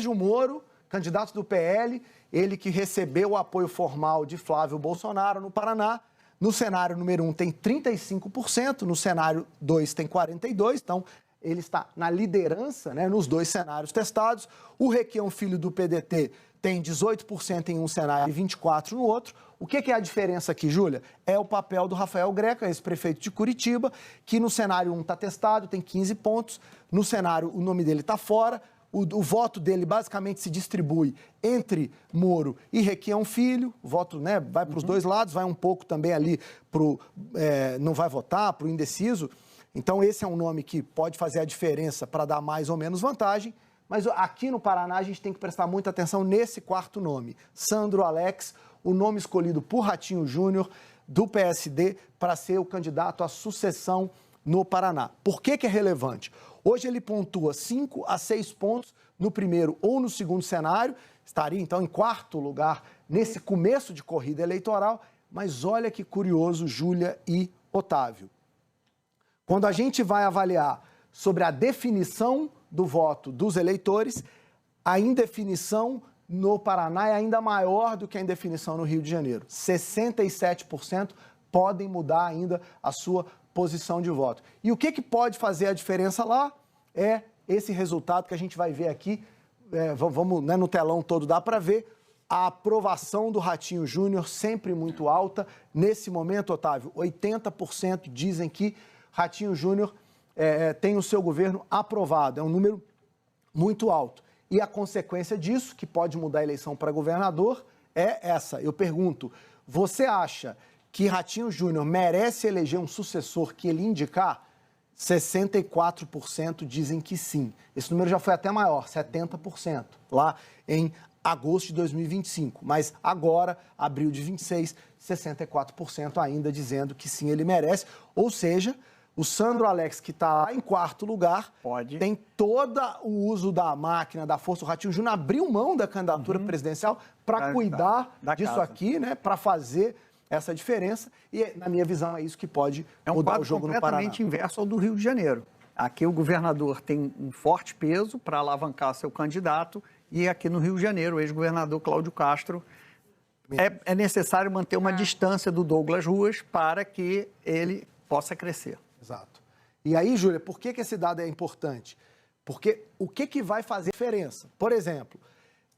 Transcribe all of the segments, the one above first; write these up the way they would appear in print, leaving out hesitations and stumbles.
Sérgio Moro, candidato do PL, ele que recebeu o apoio formal de Flávio Bolsonaro no Paraná. No cenário número 1 tem 35%, no cenário 2 tem 42%, então ele está na liderança, né, nos dois cenários testados. O Requião Filho do PDT tem 18% em um cenário e 24% no outro. O que é a diferença aqui, Júlia? É o papel do Rafael Greca, ex-prefeito de Curitiba, que no cenário 1 está testado, tem 15 pontos, no cenário o nome dele está fora. O voto dele basicamente se distribui entre Moro e Requião Filho. O voto, né, vai para os dois lados, vai um pouco também ali para não vai votar, para o indeciso. Então, esse é um nome que pode fazer a diferença para dar mais ou menos vantagem. Mas aqui no Paraná, a gente tem que prestar muita atenção nesse quarto nome, Sandro Alex, o nome escolhido por Ratinho Júnior, do PSD, para ser o candidato à sucessão no Paraná. Por que é relevante? Hoje ele pontua 5 a 6 pontos no primeiro ou no segundo cenário, estaria então em quarto lugar nesse começo de corrida eleitoral, mas olha que curioso, Júlia e Otávio. Quando a gente vai avaliar sobre a definição do voto dos eleitores, a indefinição no Paraná é ainda maior do que a indefinição no Rio de Janeiro. 67% podem mudar ainda a sua posição de voto. E o que pode fazer a diferença lá é esse resultado que a gente vai ver aqui, vamos, né, no telão todo dá para ver, a aprovação do Ratinho Júnior sempre muito alta. Nesse momento, Otávio, 80% dizem que Ratinho Júnior tem o seu governo aprovado. É um número muito alto. E a consequência disso, que pode mudar a eleição para governador, é essa. Eu pergunto, você acha que Ratinho Júnior merece eleger um sucessor que ele indicar? 64% dizem que sim. Esse número já foi até maior, 70%, lá em agosto de 2025. Mas agora, abril de 26, 64% ainda dizendo que sim, ele merece. Ou seja, o Sandro Alex, que está lá em quarto lugar, tem todo o uso da máquina, da força. O Ratinho Júnior abriu mão da candidatura presidencial para cuidar disso aqui, né, para fazer essa diferença, e na minha visão é isso que pode mudar o jogo no Paraná. É um quadro completamente inverso ao do Rio de Janeiro. Aqui o governador tem um forte peso para alavancar seu candidato, e aqui no Rio de Janeiro o ex-governador Cláudio Castro é necessário manter uma distância do Douglas Ruas para que ele possa crescer. Exato. E aí, Júlia, por que esse dado é importante? Porque o que vai fazer diferença? Por exemplo,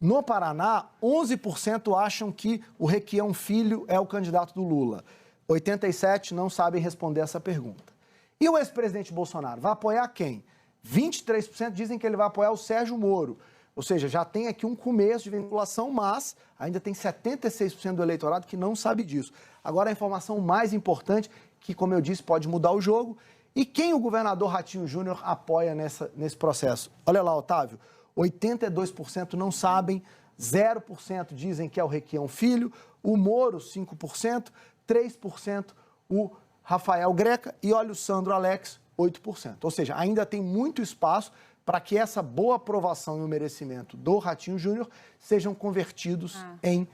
no Paraná, 11% acham que o Requião Filho é o candidato do Lula. 87% não sabem responder essa pergunta. E o ex-presidente Bolsonaro vai apoiar quem? 23% dizem que ele vai apoiar o Sérgio Moro. Ou seja, já tem aqui um começo de vinculação, mas ainda tem 76% do eleitorado que não sabe disso. Agora, a informação mais importante, que, como eu disse, pode mudar o jogo. E quem o governador Ratinho Júnior apoia nesse processo? Olha lá, Otávio. 82% não sabem, 0% dizem que é o Requião Filho, o Moro, 5%, 3% o Rafael Greca e olha o Sandro Alex, 8%. Ou seja, ainda tem muito espaço para que essa boa aprovação e o merecimento do Ratinho Júnior sejam convertidos em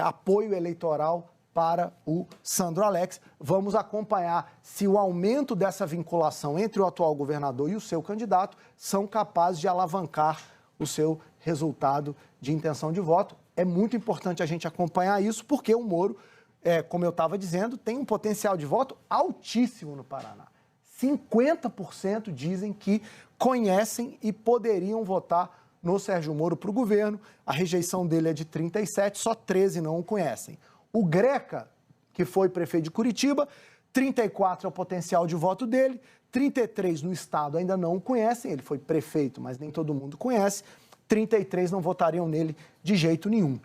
apoio eleitoral para o Sandro Alex. Vamos acompanhar se o aumento dessa vinculação entre o atual governador e o seu candidato são capazes de alavancar o seu resultado de intenção de voto. É muito importante a gente acompanhar isso, porque o Moro, como eu estava dizendo, tem um potencial de voto altíssimo no Paraná. 50% dizem que conhecem e poderiam votar no Sérgio Moro para o governo. A rejeição dele é de 37%, só 13% não o conhecem. O Greca, que foi prefeito de Curitiba, 34% é o potencial de voto dele, 33% no estado ainda não o conhecem, ele foi prefeito, mas nem todo mundo conhece, 33% não votariam nele de jeito nenhum.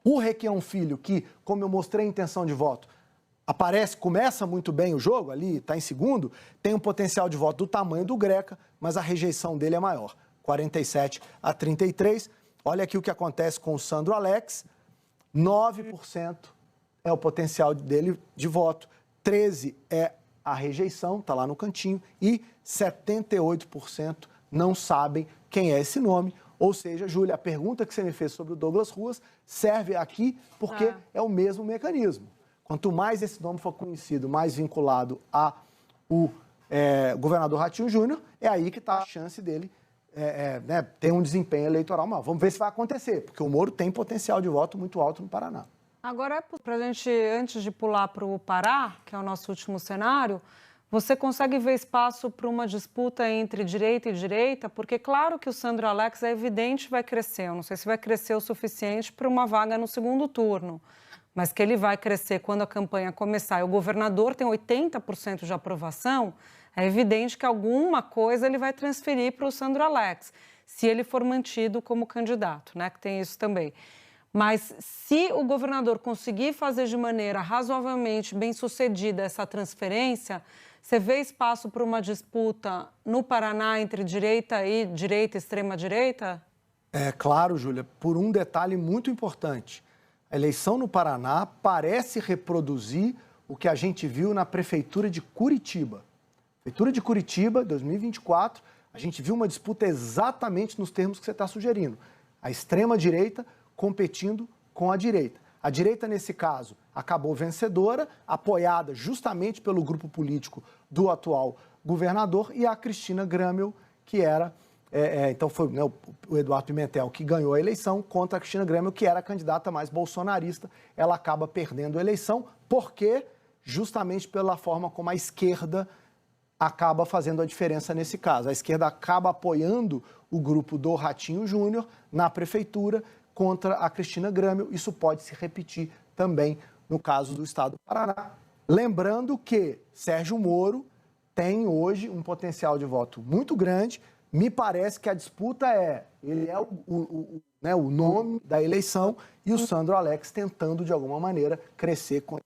O Requião Filho, que, como eu mostrei a intenção de voto, começa muito bem o jogo, ali está em segundo, tem um potencial de voto do tamanho do Greca, mas a rejeição dele é maior, 47% a 33%. Olha aqui o que acontece com o Sandro Alex, 9% é o potencial dele de voto, 13% é a rejeição, está lá no cantinho, e 78% não sabem quem é esse nome. Ou seja, Júlia, a pergunta que você me fez sobre o Douglas Ruas serve aqui porque é o mesmo mecanismo. Quanto mais esse nome for conhecido, mais vinculado ao governador Ratinho Júnior, é aí que está a chance dele né, tem um desempenho eleitoral maior. Vamos ver se vai acontecer, porque o Moro tem potencial de voto muito alto no Paraná. Agora, para a gente, antes de pular para o Pará, que é o nosso último cenário, você consegue ver espaço para uma disputa entre direita e direita? Porque, claro que o Sandro Alex é evidente vai crescer. Eu não sei se vai crescer o suficiente para uma vaga no segundo turno, mas que ele vai crescer quando a campanha começar. E o governador tem 80% de aprovação, é evidente que alguma coisa ele vai transferir para o Sandro Alex, se ele for mantido como candidato, né? Que tem isso também. Mas se o governador conseguir fazer de maneira razoavelmente bem-sucedida essa transferência, você vê espaço para uma disputa no Paraná entre direita e extrema-direita? É claro, Júlia, por um detalhe muito importante. A eleição no Paraná parece reproduzir o que a gente viu na Prefeitura de Curitiba. Prefeitura de Curitiba, 2024, a gente viu uma disputa exatamente nos termos que você está sugerindo. A extrema-direita competindo com a direita. A direita, nesse caso, acabou vencedora, apoiada justamente pelo grupo político do atual governador, e a Cristina Grâmel, que era... então foi, né, o Eduardo Pimentel que ganhou a eleição contra a Cristina Grâmel, que era a candidata mais bolsonarista. Ela acaba perdendo a eleição, porque justamente pela forma como a esquerda acaba fazendo a diferença nesse caso. A esquerda acaba apoiando o grupo do Ratinho Júnior na prefeitura contra a Cristina Grâmel. Isso pode se repetir também no caso do estado do Paraná. Lembrando que Sérgio Moro tem hoje um potencial de voto muito grande. Me parece que a disputa ele é o nome da eleição, e o Sandro Alex tentando, de alguma maneira, crescer com